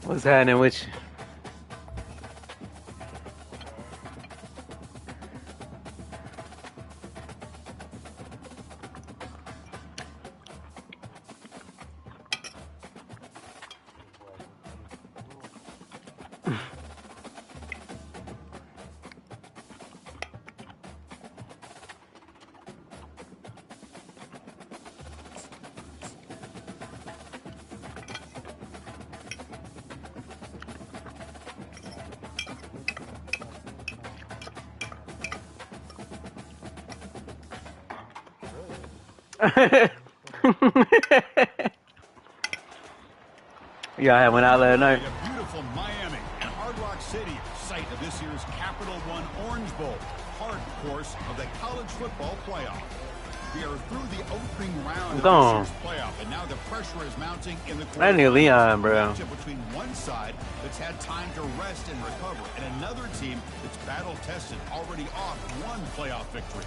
What's happening with you? Yeah, I went out last night. Beautiful Miami and Hard Rock City, site of this year's Capital One Orange Bowl, part, of course, of the college football playoff. We are through the opening round of this year's playoff, and now the pressure is mounting in the I need Leon, bro. Between one side that's had time to rest and recover, and another team that's battle-tested, already off one playoff victory.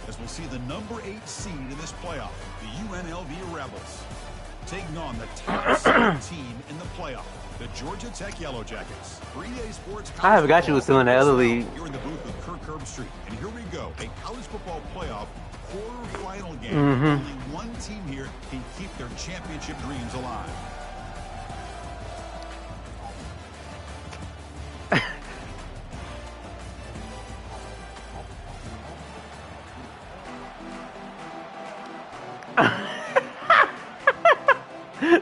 As we'll see the number 8 seed in this playoff, the UNLV Rebels, taking on the top team in the playoff, the Georgia Tech Yellow Jackets. 3-Day Sports. I forgot you was still in the other league. You're in the booth with Kirk Herbstreit, and here we go, a college football playoff quarterfinal game. Only one team here can keep their championship dreams alive.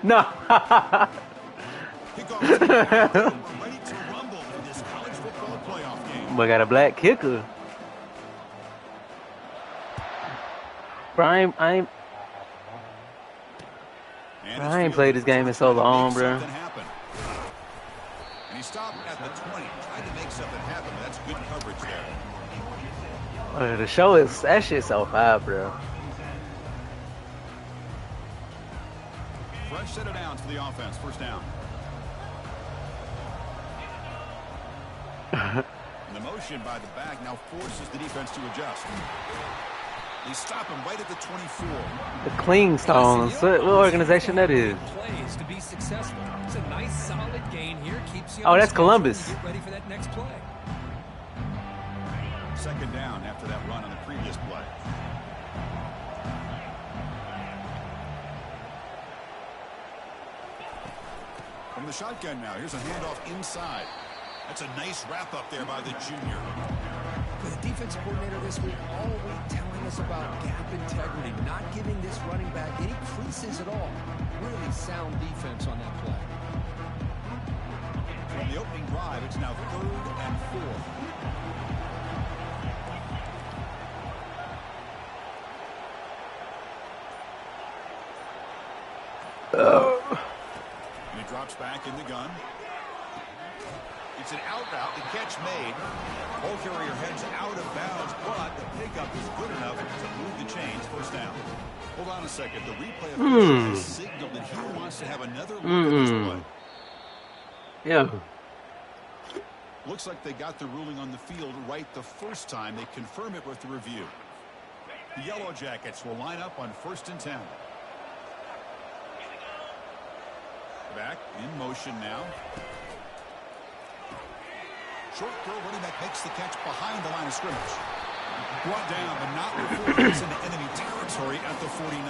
No. We got a black kicker. Bro, I ain't played this game in so long, bro. And he stopped at the 20, tried to make something happen. That's good coverage there. The show is that shit's so fire, bro. Fresh set of downs for the offense. First down. And the motion by the back now forces the defense to adjust. They stop him right at the 24. The Clingstones. What organization that is? Plays to be successful. It's a nice solid gain here. Keeps you oh, that's Columbus. Get ready for that next play. Second down after that run on the previous play. From the shotgun now, here's a handoff inside. That's a nice wrap up there by the junior. With the defense coordinator this week, all week telling us about gap integrity, not giving this running back any creases at all. Really sound defense on that play. From the opening drive, it's now 3rd and 4. And he drops back in the gun. It's an out route. The catch made. Ball carrier heads out of bounds, but the pickup is good enough to move the chains. First down. Hold on a second. The replay official has signaled that he wants to have another look at this play. Yeah. Looks like they got the ruling on the field right the first time. They confirm it with the review. The Yellow Jackets will line up on 1st and 10. Back in motion now. Short throw, running back makes the catch behind the line of scrimmage. Brought down, but not before it's into enemy territory at the 49.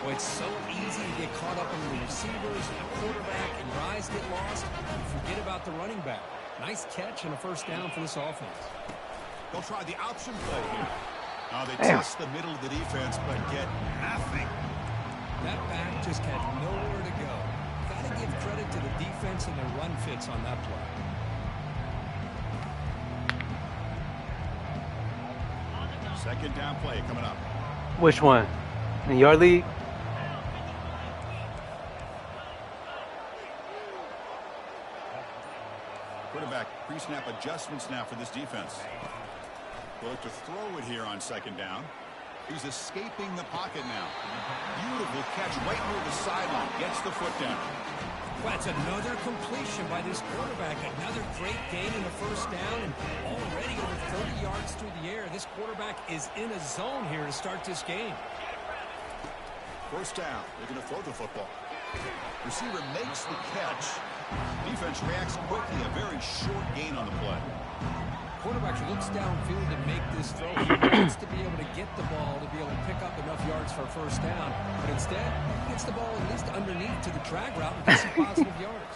Well, it's so easy to get caught up in the receivers and the quarterback, and guys get lost. You forget about the running back. Nice catch and a first down for this offense. They'll try the option play here. Now they test the middle of the defense, but get nothing. That back just had nowhere to go. Got to give credit to the defense and their run fits on that play. Second down play coming up. Which one? In your league? Quarterback pre-snap adjustments now for this defense. We'll look to throw it here on second down. He's escaping the pocket now. Beautiful catch right near the sideline. Gets the foot down. Well, that's another completion by this quarterback. Another great gain in the first down, and already over 30 yards through the air. This quarterback is in a zone here to start this game. First down. They're going to throw the football. Receiver makes the catch. Defense reacts quickly. A very short gain on the play. Quarterback looks downfield to make this throw. He wants to be able to get the ball to be able to pick up enough yards for a first down. But instead, he gets the ball at least underneath to the drag route and gets some positive yards.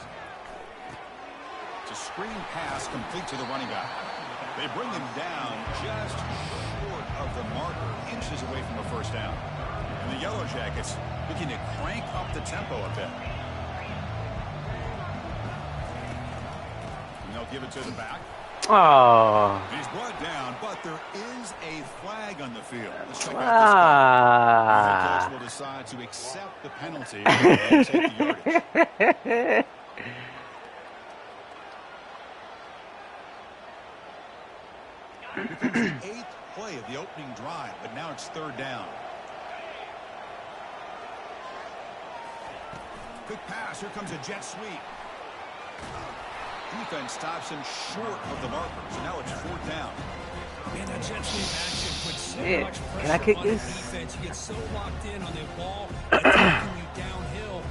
It's a screen pass complete to the running back. They bring him down just short of the marker, inches away from a first down. And the Yellow Jackets looking to crank up the tempo a bit. And they'll give it to the back. Oh. He's brought down, but there is a flag on the field. Let's check out this. The coach will decide to accept the penalty and take the yardage. Here comes the 8th play of the opening drive, but now it's 3rd down. Quick pass. Here comes a jet sweep. Defense stops him short of the markers. Now it's 4th down. Man, that jet sweep action puts so much Can I pressure kick on the this? defense. You get so locked in on the ball, attacking you downhill.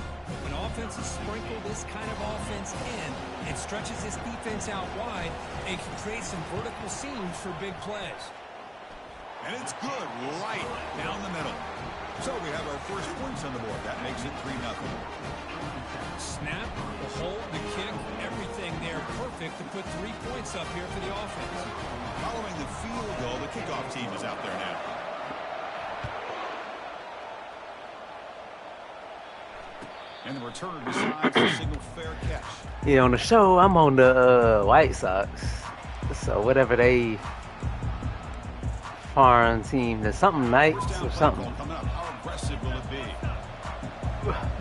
When offenses sprinkle this kind of offense in and stretches this defense out wide, it can create some vertical seams for big plays. And it's good right down the middle. So we have our first points on the board. That makes it 3-0. Snap, the hold, the kick, everything there perfect to put 3 points up here for the offense. Following the field goal, the kickoff team is out there now. And the returner decides to signal fair catch. Yeah, on the show, I'm on the White Sox. So whatever they foreign team, there's something Knights or something. Coming up. How aggressive will it be?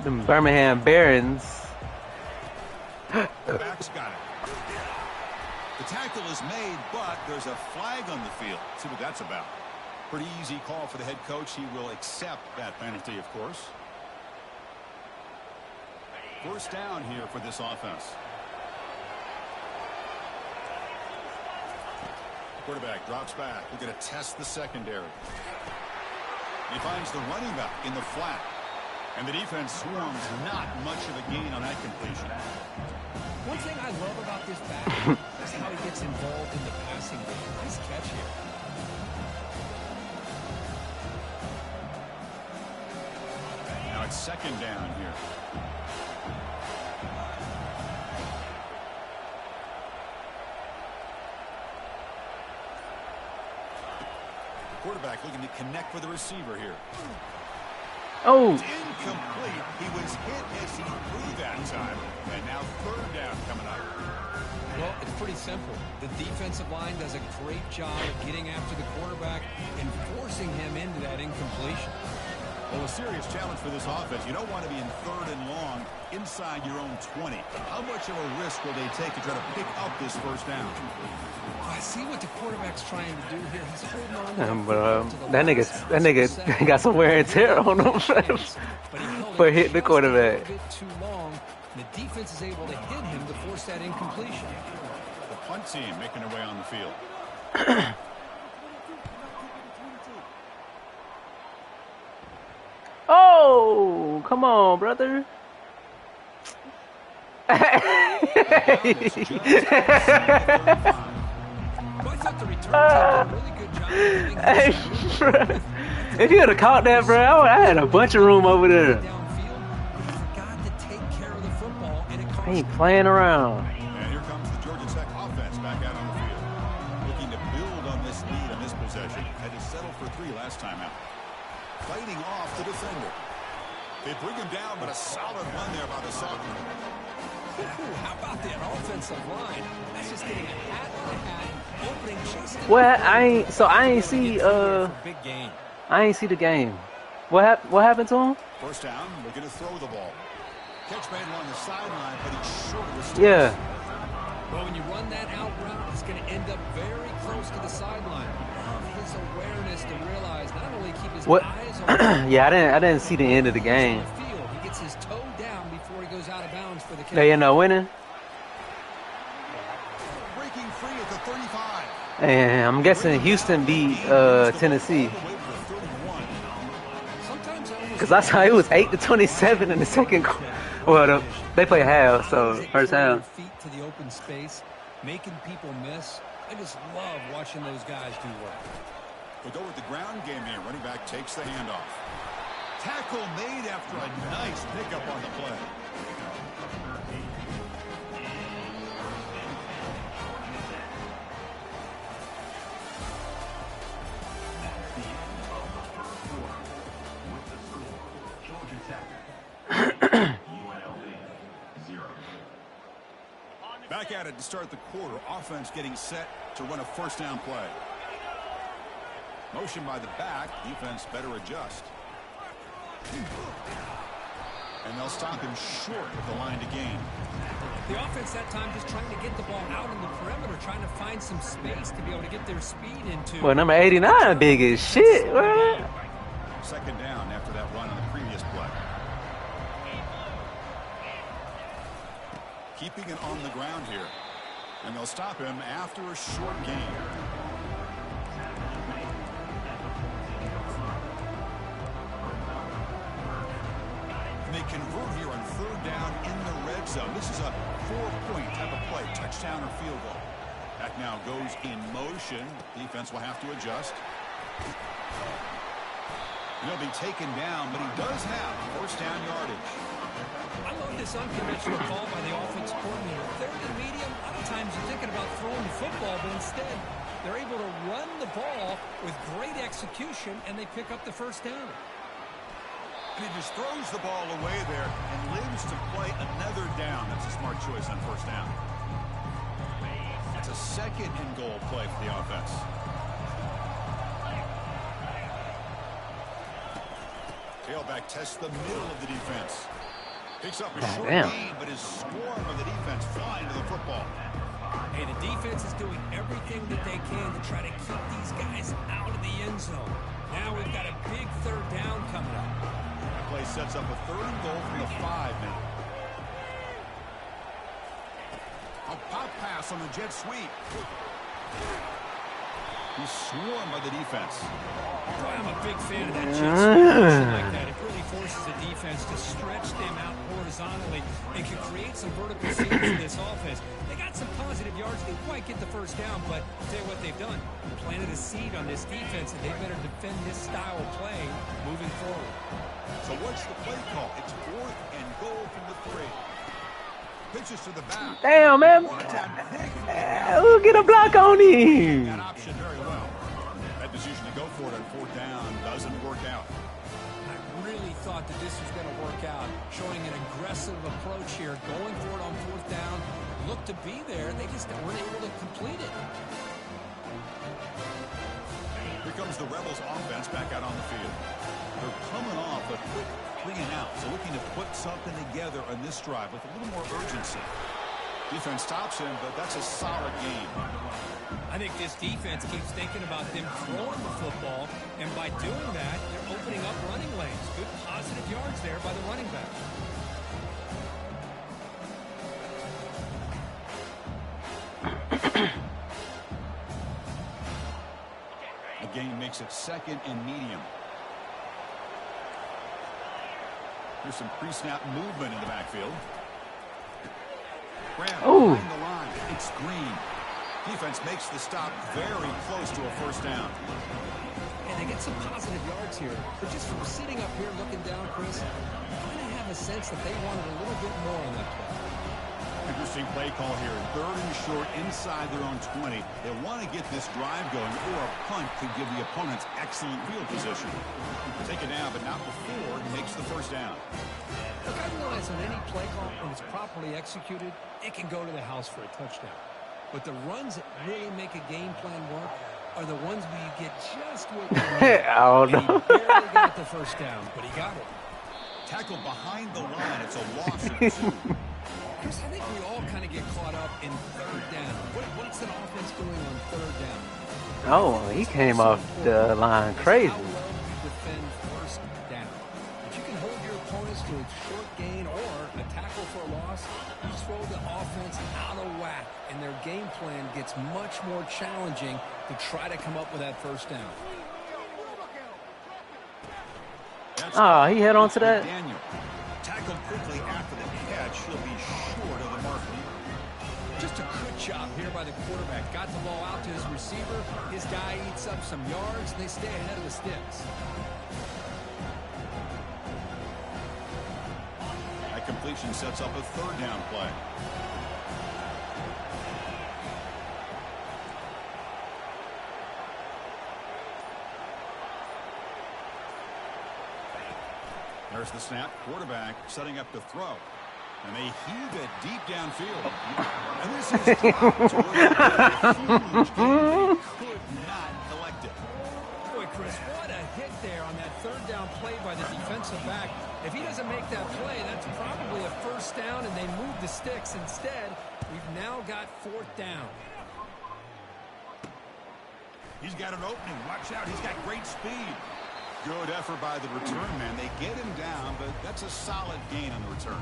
The Birmingham Barons. The back's got it. The tackle is made, but there's a flag on the field. See what that's about. Pretty easy call for the head coach. He will accept that penalty, of course. First down here for this offense. Quarterback drops back. We're going to test the secondary. He finds the running back in the flat. And the defense swarms. Not much of a gain on that completion. One thing I love about this back is how he gets involved in the passing game. Nice catch here. Now it's 2nd down here. Quarterback looking to connect with the receiver here. Oh. It's incomplete. He was hit as he threw that time. And now 3rd down coming up. Well, it's pretty simple. The defensive line does a great job of getting after the quarterback and forcing him into that incompletion. Well, a serious challenge for this offense. You don't want to be in 3rd and long inside your own 20. How much of a risk will they take to try to pick up this first down? I see what the quarterback's trying to do here. He's holding on to But that nigga got some wear and tear on him for hitting the quarterback. A bit too long. The defense is able to hit him to force that incompletion. The punt team making their way on the field. Oh, come on, brother. Well, I thought the return team did a really good job of getting this. If you would have caught that, bro, I had a bunch of room over there. I ain't playing around. And here comes the Georgia Tech offense back out on the field. Looking to build on this lead on this possession. Had to settle for 3 last time out. Fighting off the defender. They bring him down, but a solid run there by the sophomore. How about that offensive line? That's just getting a hat on a hat, opening just Well, I ain't see big game. I ain't see the game. What happened to him? First down, we're going to throw the ball. Catch made along the sideline, but he's short of the sticks. Yeah. Well, when you run that out route, it's going to end up very close to the sideline. His awareness to realize not only keep his eyes on Yeah, I didn't see the end of the game. he gets his toe down before he goes out of bounds for the kick. They end up winning. Breaking free at the 35. And I'm guessing Houston beat Tennessee. Sometimes I almost Because I saw it was 8-27 in the second quarter. Well, they play half, so first half. Feet to the open space, making people miss. I just love watching those guys do work. We'll go with the ground game here. Running back takes the handoff. Tackle made after a nice pickup on the play. Back at it to start the quarter. Offense getting set to run a first down play. Motion by the back. Defense better adjust. And they'll stop him short of the line to gain. The offense that time just trying to get the ball out on the perimeter, trying to find some space to be able to get their speed into. Well, number 89 big as shit. What? Second down after that run on the previous play. Keeping it on the ground here. And they'll stop him after a short gain. And they convert here on third down in the red zone. This is a 4-point type of play, touchdown or field goal. That now goes in motion. Defense will have to adjust. He'll be taken down, but he does have first down yardage. I love this unconventional call by the offense coordinator. Third and medium, a lot of times you're thinking about throwing the football, but instead they're able to run the ball with great execution, and they pick up the first down. And he just throws the ball away there and lives to play another down. That's a smart choice on first down. That's a second and goal play for the offense. Tailback tests the middle of the defense. Picks up a short gain, but his swarm of the defense flying to the football. Hey, the defense is doing everything that they can to try to keep these guys out of the end zone. Now we've got a big third down coming up. That play sets up a third and goal from the 5 now. A pop pass on the jet sweep. He's swarmed by the defense. Boy, I'm a big fan of that jet sweep like that. It really forces the defense to stretch them out horizontally and can create some vertical seams in this offense. They got some positive yards. They didn't quite get the first down, but I'll tell you what they've done. Planted a seed on this defense, and they better defend this style of play moving forward. So what's the play call? It's fourth and goal from the 3. Pitches to the back. Damn, man. We'll get a block on him. That option very well. That decision to go for it on fourth down doesn't work out. I really thought that this was going to work out, showing an aggressive approach here, going for it on fourth down. Looked to be there. They just weren't able to complete it. Here comes the Rebels offense back out on the field. They're coming off a quick 3 and out, so looking to put something together on this drive with a little more urgency. Defense stops him, but that's a solid game. I think this defense keeps thinking about them throwing the football, and by doing that, they're opening up running lanes. Good positive yards there by the running back. The game makes it second and medium. Here's some pre-snap movement in the backfield. Graham behind the line. It's Green. Defense makes the stop very close to a first down. And they get some positive yards here. But just from sitting up here looking down, Chris, I kind of have a sense that they wanted a little bit more on that play. Interesting play call here. Third and short inside their own 20. They want to get this drive going, or a punt could give the opponents excellent field position. Take it down, but not before he makes the first down. Look, I realize on any play call, when it's properly executed, it can go to the house for a touchdown. But the runs that really make a game plan work are the ones where you get just what you need. Oh, no. And he barely got the first down, but he got it. Tackled behind the line. It's a loss of 2. Chris, I think we all kind of get caught up in third down. What's an offense doing on third down? Oh, he came off the line crazy. How well you defend first down. If you can hold your opponents to a short gain or a tackle for a loss, you throw the offense out of whack, and their game plan gets much more challenging to try to come up with that first down. And Ah, he held on to that. Daniel. Tackled quickly after the catch. He'll be short of the mark. Just a good job here by the quarterback. Got the ball out to his receiver. His guy eats up some yards, and they stay ahead of the sticks. That completion sets up a third down play. There's the snap. Quarterback setting up to throw. And they heave it deep downfield. And this is tough to win a huge game. They could not collect it. Boy, Chris, what a hit there on that third down play by the defensive back. If he doesn't make that play, that's probably a first down, and they move the sticks. Instead, we've now got fourth down. He's got an opening. Watch out. He's got great speed. Good effort by the return man. They get him down, but that's a solid gain on the return.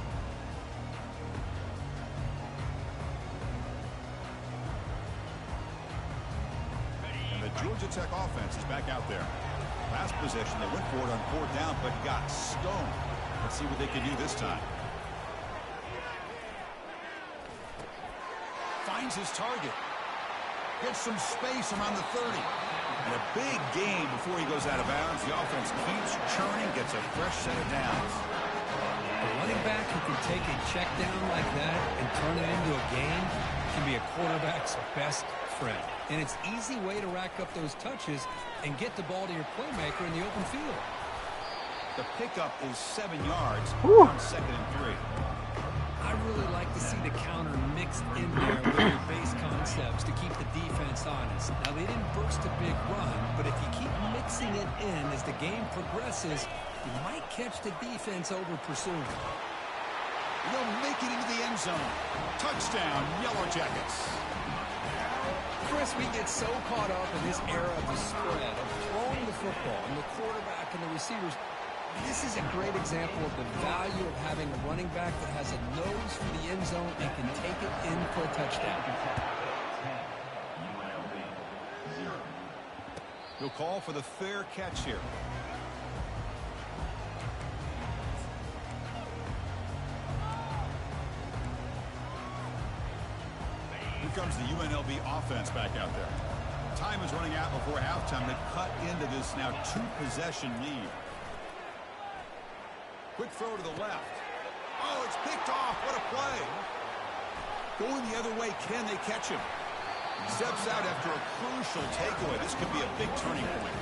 And the Georgia Tech offense is back out there. Last possession, they went for it on fourth down, but got stoned. Let's see what they can do this time. Finds his target. Gets some space around the 30. And a big gain before he goes out of bounds. The offense keeps churning, gets a fresh set of downs. A running back who can take a check down like that and turn it into a gain can be a quarterback's best friend. And it's an easy way to rack up those touches and get the ball to your playmaker in the open field. The pickup is 7 yards on 2nd and 3. I really like to see the counter mixed in there with your base concepts to keep the defense honest. Now, they didn't burst a big run, but if you keep mixing it in as the game progresses, you might catch the defense over pursuing. They'll make it into the end zone. Touchdown, Yellow Jackets. Chris, we get so caught up in this era of the spread, of throwing the football, and the quarterback and the receivers. This is a great example of the value of having a running back that has a nose for the end zone and can take it in for a touchdown. He'll call for the fair catch here. Here comes the UNLV offense back out there. Time is running out before halftime to cut into this now 2-possession lead. Quick throw to the left. Oh, it's picked off. What a play. Going the other way. Can they catch him? Steps out after a crucial takeaway. This could be a big turning point.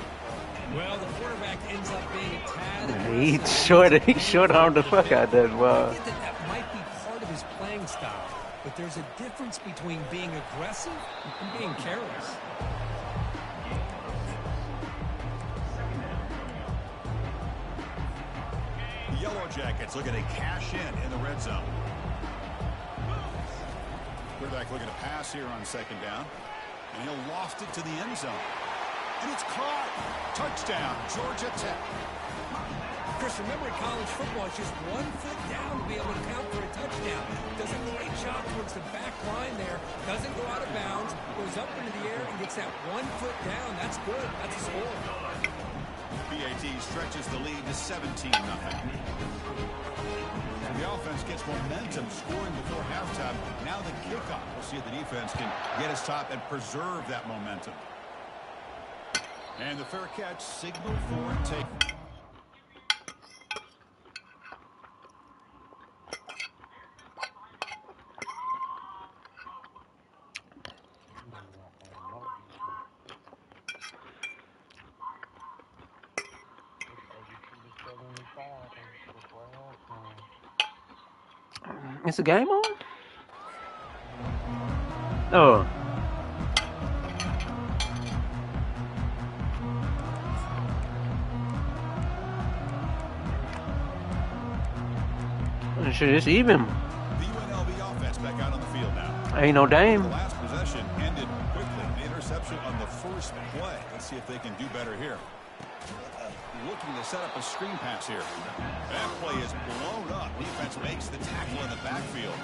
Well, the quarterback ends up being a tad. He short-armed the fuck out of that ball. I get that might be part of his playing style, but there's a difference between being aggressive and being careless. Yellow Jackets looking to cash in the red zone. Quarterback looking to pass here on 2nd down. And he'll loft it to the end zone. And it's caught. Touchdown, Georgia Tech. Chris, remember in college football, it's just 1 foot down to be able to count for a touchdown. Does a great job towards the back line there. Doesn't go out of bounds. Goes up into the air and gets that 1 foot down. That's good. That's a score. BAT stretches the lead to 17-0. The offense gets momentum, scoring before halftime. Now the kickoff. We'll see if the defense can get his top and preserve that momentum. And the fair catch signaled for take. It's a game on? Oh. Shit, it's even. The UNLV offense back out on the field now. Ain't no dame. The last possession ended quickly. The interception on the first play. Let's see if they can do better here. Looking to set up a screen pass here. That play is blown up. Defense makes the tackle in the backfield.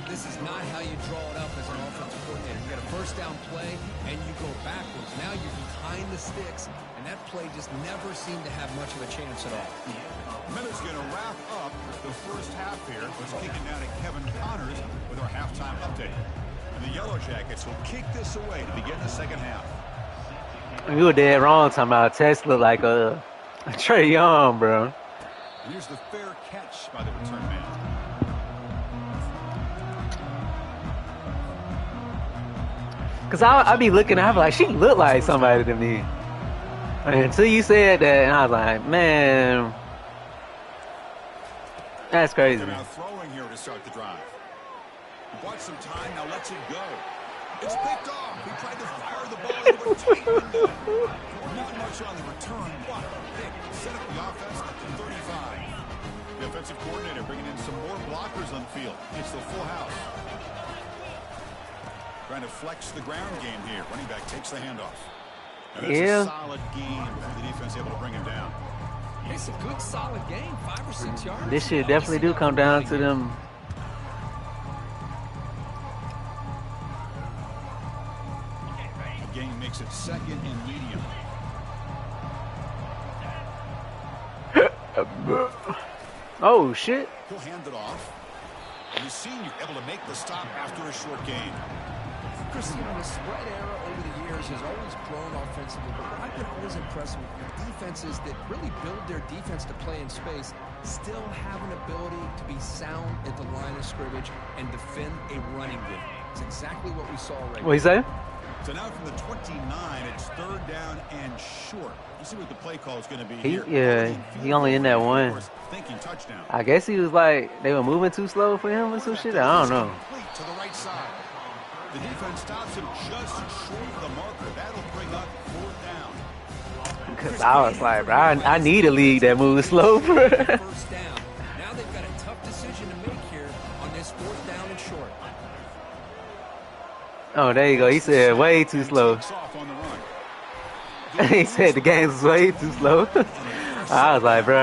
this is not how you draw it up as an offensive coordinator. You got a first down play, and you go backwards. Now you're behind the sticks, and that play just never seemed to have much of a chance at all. Miller's going to wrap up the first half here. Let's kick it down to Kevin Connors with our halftime update. And the Yellow Jackets will kick this away to begin the second half. You were dead wrong talking about Tess look like a Trey Young, bro. And here's the fair catch by the return man. Cause I be looking, I be like, she look like somebody to me. And until you said that, and I was like, man, that's crazy. They're now throwing here to start the drive. He bought some time, now lets it go. It's picked off. He tried to fire the ball into a tight window. Not much on the return, but big. Set up the offense at the 35. The offensive coordinator bringing in some more blockers on the field. It's the full house. Trying to flex the ground game here. Running back takes the handoff. And that's a solid gain for the defense able to bring him down. It's a good, solid game, 5 or 6 yards. This shit definitely do come down to them. The game makes it second and medium. Oh, shit. He'll hand it off. And the senior able to make the stop after a short gain. Christian, the spread era over the years has always grown offensively, but I've been always impressed with defenses that really build their defense to play in space, still have an ability to be sound at the line of scrimmage and defend a running game. It's exactly what we saw right now. What you say? So now from the 29, it's third down and short. You see what the play call is going to be He, here. yeah, he only in that one. Thinking touchdown. I guess he was like, they were moving too slow for him or some shit. I don't know. Complete to the right side. The defense stops him just short of the marker. That'll bring up fourth down. Because I was like, bro, I need a league that moves slow, bro. First down. Now they've got a tough decision to make here on this fourth down and short. Oh, there you go. He said way too slow. Takes off on the run. He said the game was way too slow. I was like, bro,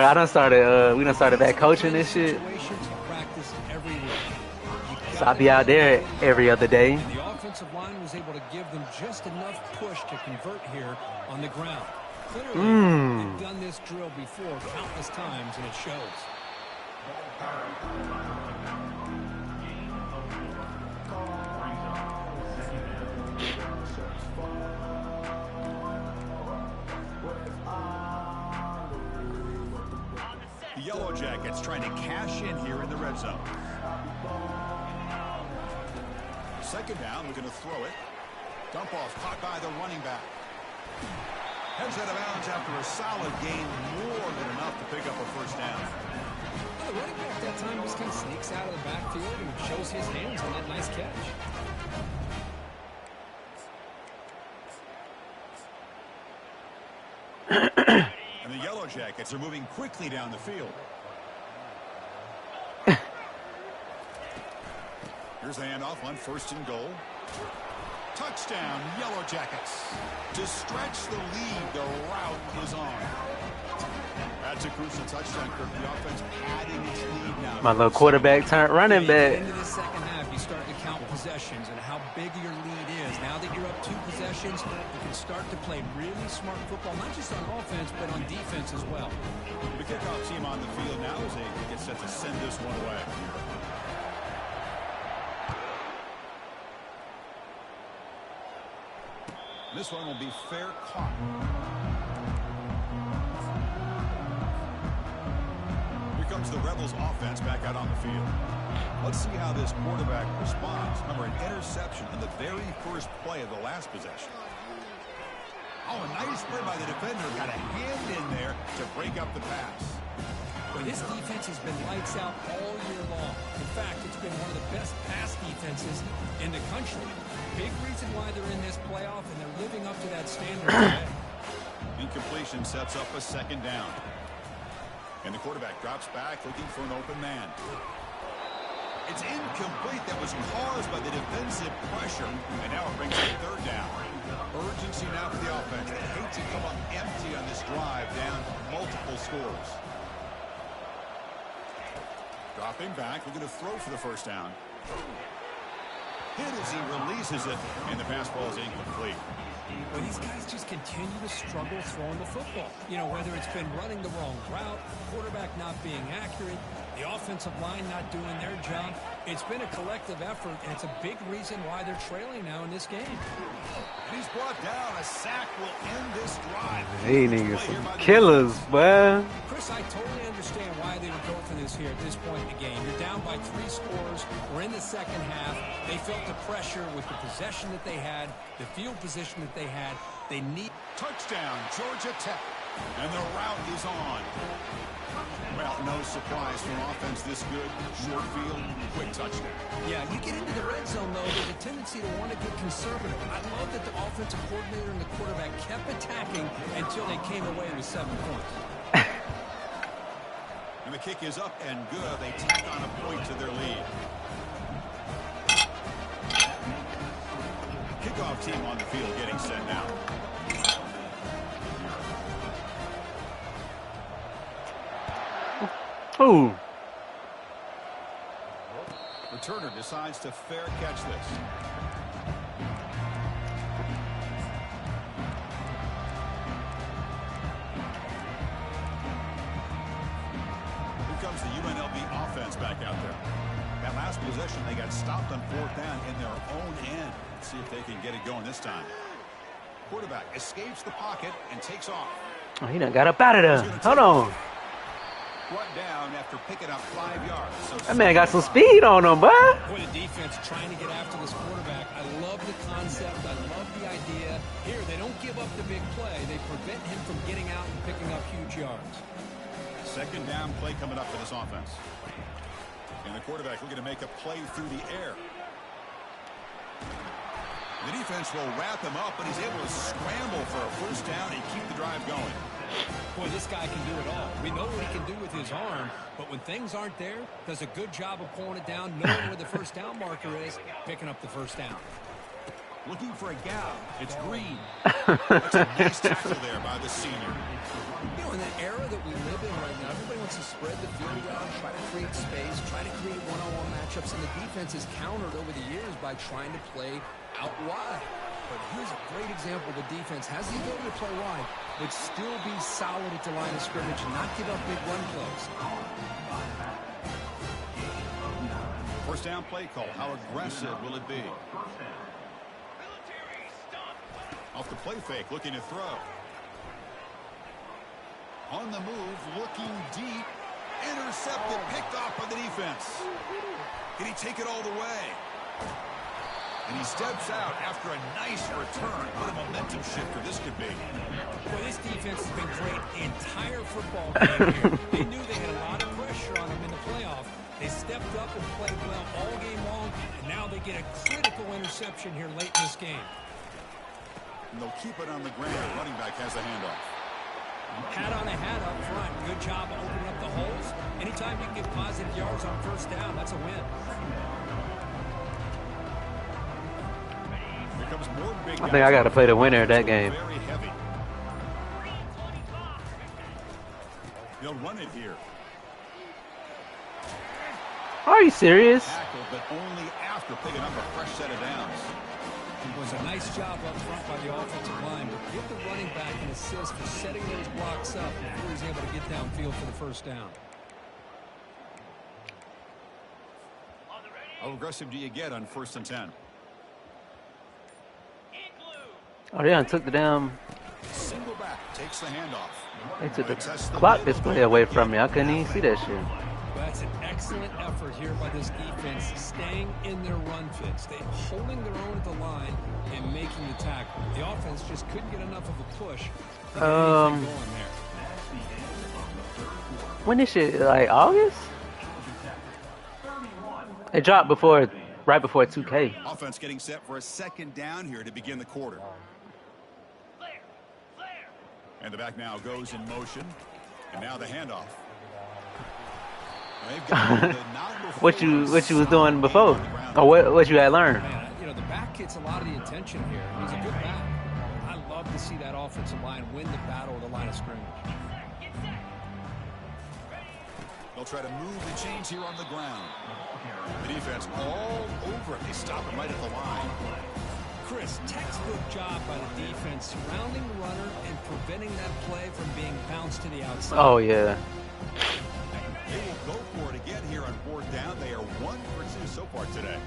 we done started back coaching this shit. Situations you practice every week. So I'll be out there every other day. And the offensive line was able to give them just enough push to convert here on the ground. Clearly, they've done this drill before countless times, and it shows. The Yellow Jackets trying to cash in here in the red zone. Second down, looking to throw it. Dump off caught by the running back. Heads out of bounds after a solid gain, more than enough to pick up a first down. Well, the running back that time just kind of sneaks out of the backfield and shows his hands on that nice catch. And the Yellow Jackets are moving quickly down the field. Here's the handoff on first and goal. Touchdown, Yellow Jackets. To stretch the lead, the route is on. That's a crucial touchdown, Kirk. The offense padding its lead now. My little quarterback turned running back. Into the second half, you start to count possessions and how big your lead is. Now that you're up 2 possessions, you can start to play really smart football, not just on offense, but on defense as well. The kickoff team on the field now as they get set to send this one away. This one will be fair caught. Here comes the Rebels offense back out on the field. Let's see how this quarterback responds. Remember, an interception on the very first play of the last possession. Oh, a nice play by the defender. Got a hand in there to break up the pass. But this defense has been lights out all year long. In fact, it's been one of the best pass defenses in the country. Big reason why they're in this playoff, and they're living up to that standard today. Incompletion sets up a second down. And the quarterback drops back looking for an open man. It's incomplete. That was caused by the defensive pressure. And now it brings up third down. Urgency now for the offense. They hate to come up empty on this drive, down multiple scores. Dropping back, looking to throw for the first down. hit as he releases it, and the pass ball is incomplete. Well, these guys just continue to struggle throwing the football. You know, whether it's been running the wrong route, quarterback not being accurate, the offensive line not doing their job. It's been a collective effort, and it's a big reason why they're trailing now in this game. And he's brought down. A sack will end this drive. They niggas some killers, man. Chris, I totally understand why they would go for this here at this point in the game. You're down by 3 scores. We're in the second half. They felt the pressure with the possession that they had, the field position that they had. They need... Touchdown, Georgia Tech. And the route is on. Well, no surprise from offense this good. Short field, quick touchdown. Yeah, you get into the red zone, though, there's a tendency to want to get conservative. I love that the offensive coordinator and the quarterback kept attacking until they came away with 7 points. And the kick is up and good. They tack on a point to their lead. Kickoff team on the field getting set now. Ooh. Returner decides to fair catch this. Here comes the UNLV offense back out there. That last possession, they got stopped on 4th down in their own end. Let's see if they can get it going this time. Quarterback escapes the pocket and takes off. Oh, he done got up out of there. Hold on. Brought down after picking up 5 yards. So that man got some speed on him, boy. Boy, the defense trying to get after this quarterback. I love the concept. I love the idea. Here, they don't give up the big play. They prevent him from getting out and picking up huge yards. Second down play coming up for this offense. And the quarterback looking to make a play through the air. The defense will wrap him up, but he's able to scramble for a first down and keep the drive going. Boy, this guy can do it all. We know what he can do with his arm, but when things aren't there, does a good job of pulling it down, knowing where the first down marker is, picking up the first down. Looking for a gap. It's Green. That's a nice tackle there by the senior. You know, in the era that we live in right now, everybody wants to spread the field around, try to create space, try to create one-on-one matchups, and the defense has countered over the years by trying to play out wide. But here's a great example. The defense has the ability to play wide, but still be solid at the line of scrimmage and not give up big run plays. First down play call. How aggressive will it be? Off the play fake, looking to throw. On the move, looking deep. Intercepted, picked off by the defense. Can he take it all the way? And he steps out after a nice return. What a momentum shifter this could be. Boy, this defense has been great the entire football game here. They knew they had a lot of pressure on them in the playoff. They stepped up and played well all game long, and now they get a critical interception here late in this game. And they'll keep it on the ground. Running back has the handoff. Hat on a hat up front. Good job of opening up the holes. Anytime you can get positive yards on first down, that's a win. I think I got to play the winner of that game. Very heavy. They'll run it here. Are you serious? Tackle, but only after picking up a fresh set of downs. It was a nice job up front by the offensive line, but give the running back an assist for setting those blocks up before he's able to get downfield for the first down. How aggressive do you get on 1st and 10? Oh, they done took the damn. Single back takes the handoff. They took the clock display away from me. I couldn't even see that shit. Well, that's an excellent effort here by this defense, staying in their run fits. They're holding their own at the line and making the tackle. The offense just couldn't get enough of a push to get anything going there. When this shit, like August? It dropped before, right before 2K. Offense getting set for a second down here to begin the quarter. And the back now goes in motion. And now the handoff. What you was doing before? Or what you had learned? Man, you know, the back gets a lot of the attention here. He's a good back. I love to see that offensive line win the battle of the line of scrimmage. They'll They'll try to move the chains here on the ground. The defense all over it. They stop him right at the line. Chris, textbook job by the defense surrounding the runner and preventing that play from being bounced to the outside. Oh, yeah. They will go for it again here on fourth down. They are 1 for 2 so far today.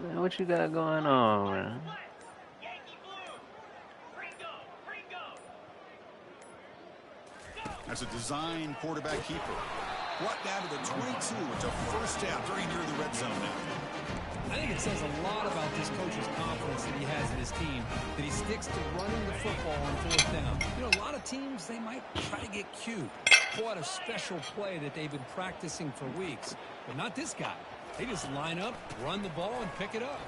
Man, what you got going on, man? That's a design quarterback keeper. Brought down to the 22. It's a first down very near the red zone now. I think it says a lot about this coach's confidence that he has in his team, that he sticks to running the football on fourth down. You know, a lot of teams, they might try to get cute, pull out a special play that they've been practicing for weeks. But not this guy. They just line up, run the ball, and pick it up.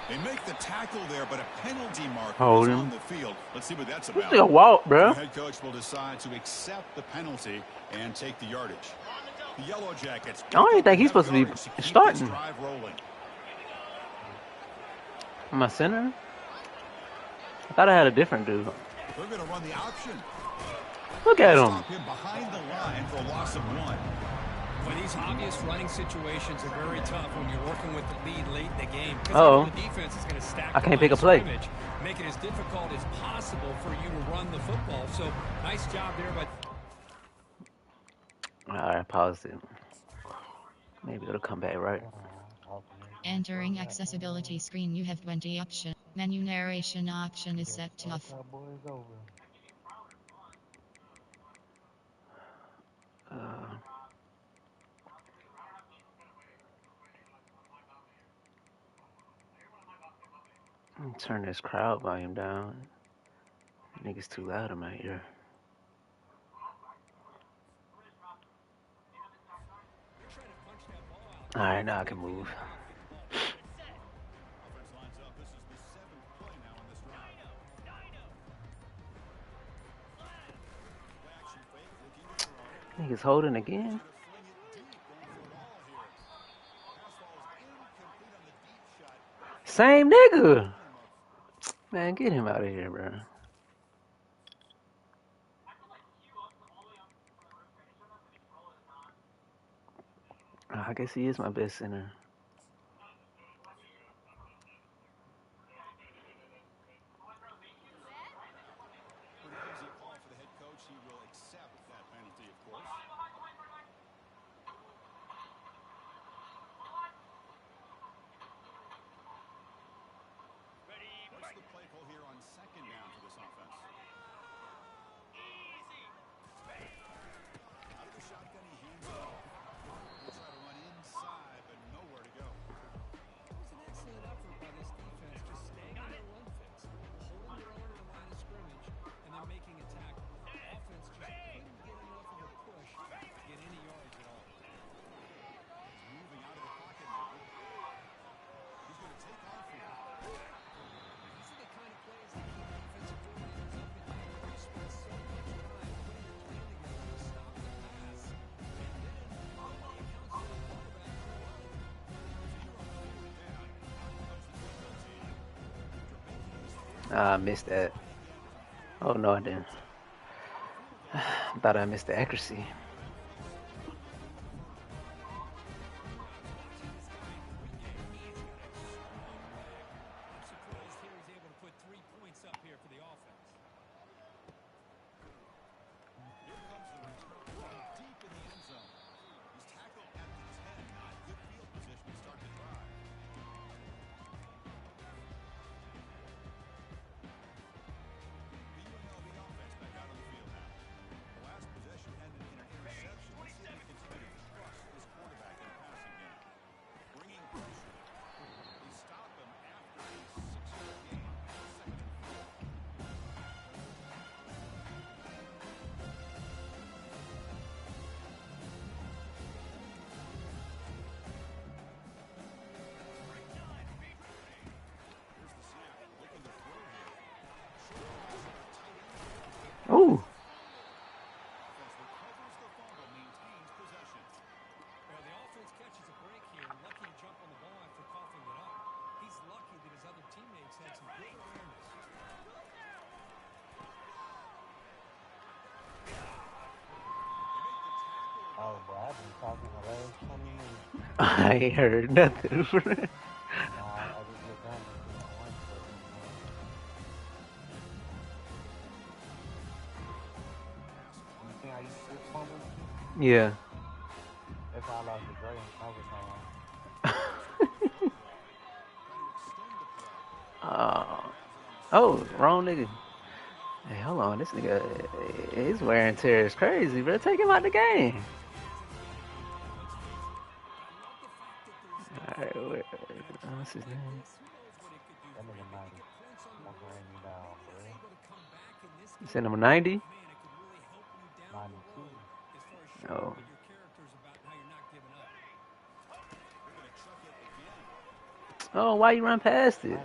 They make the tackle there, but a penalty marker Hold is him. on the field. Let's see what that's about. This is a walk, The bro. head coach will decide to accept the penalty and take the yardage. The Yellow Jackets. I don't even think he's supposed to be keep this starting. drive rolling. Am I center? I thought I had a different dude. They're going to run the option. Look at him. Stop him behind the line for a loss of 1. Well, these obvious running situations are very tough when you're working with the lead late in the game. Uh-oh. The defense is going to stack I can't the pick a line of play. scrimmage, make it as difficult as possible for you to run the football. So, nice job there by... Alright, pause it. Maybe it'll come back, right? Entering accessibility screen, you have 20 option. Menu narration option is set to off. Turn this crowd volume down. Niggas too loud in my ear. Alright, now I can move. Offense lines up. This is the 7th play now on this drive. Play action fake, looking to throw. Niggas holding again. Fling it deep, going for it all here. Pass falls incomplete on the deep shot. Same nigga. Man, get him out of here, bro. I guess he is my best center. Pretty easy call for the head coach. He will accept that penalty, of course. What's the play call here on second down for this offense? Out of the shotgun, he hands it off. He'll try to run inside, but nowhere to go. It was an excellent effort by this defense, just staying in their run fix, holding their own to the line of scrimmage, and then making a tackle. Offense just couldn't get enough of a push to get any yards at all. He's moving out of the pocket now. He's going to take off here. These are the kind of plays that keep defensive coordinators up at night. They spend so much time putting a plan together to stop the pass. And then, nobody accounts for the quarterback for a while. I missed that. Oh no, I didn't. I thought I missed the accuracy. I'm surprised here he's able to put 3 points up here for the offense. Here comes the return deep in the end zone. He's tackled at the 10. Not good field position to start the drive. The UNLV offense back out on the field now. The last possession ended in an talking the last 20 minutes. I ain't heard nothing. Nah, I just looked down and see my one second. You see how you just fumbled? Yeah. That's how I lost the Dre in overtime. Oh, wrong nigga. Hey, hold on. This nigga, his wear and tear is crazy, bro. Take him out the game. Alright, what's his name? That nigga 90. That's wearing me down, bro. You said number 90? 92. Oh. Oh, why you run past it?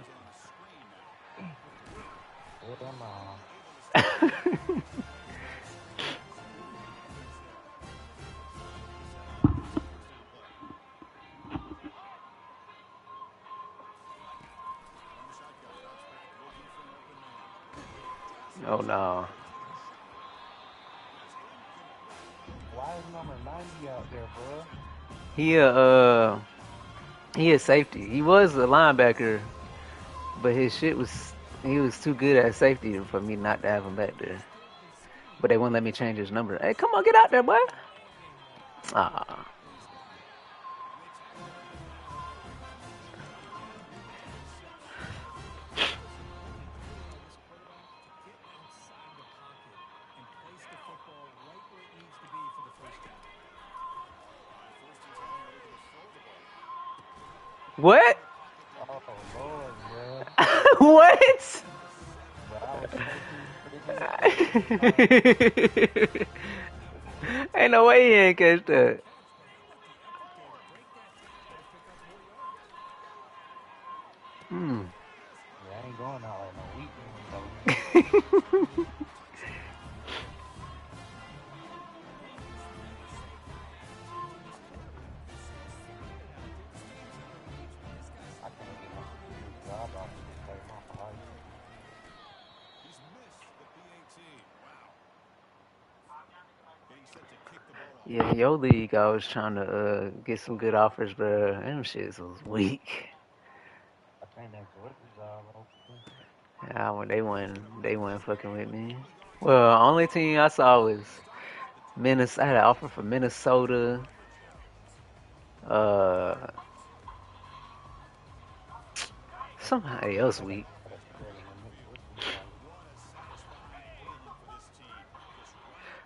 Oh no. Why is number 90 out there, bro? He is safety. He was a linebacker, but his shit was he was too good at safety for me not to have him back there. But they wouldn't let me change his number. Hey, come on, get out there, boy. Ah. What? Oh, Lord, bro. What? Ain't no way he ain't catch that. Yeah, I ain't going out like no weekend, though. I can't get my job off to save my life. He's missed the PAT. Wow. Yeah, your league, I was trying to get some good offers, but them shits was weak. I think that Georgia job open. Yeah, when they weren't fucking with me. Well, only team I saw was Minnesota. I had an offer for Minnesota. Somebody else weak.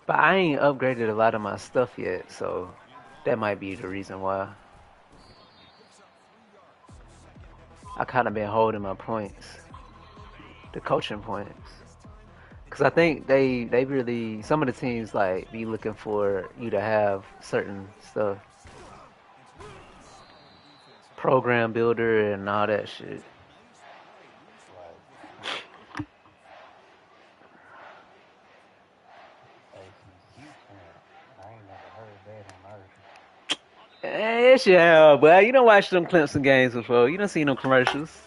But I ain't upgraded a lot of my stuff yet, so that might be the reason why. I kind of been holding my points, the coaching points, because I think they really, some of the teams like be looking for you to have certain stuff, program builder and all that shit. Yes, yeah, but you don't watch them Clemson games before. You don't see no commercials.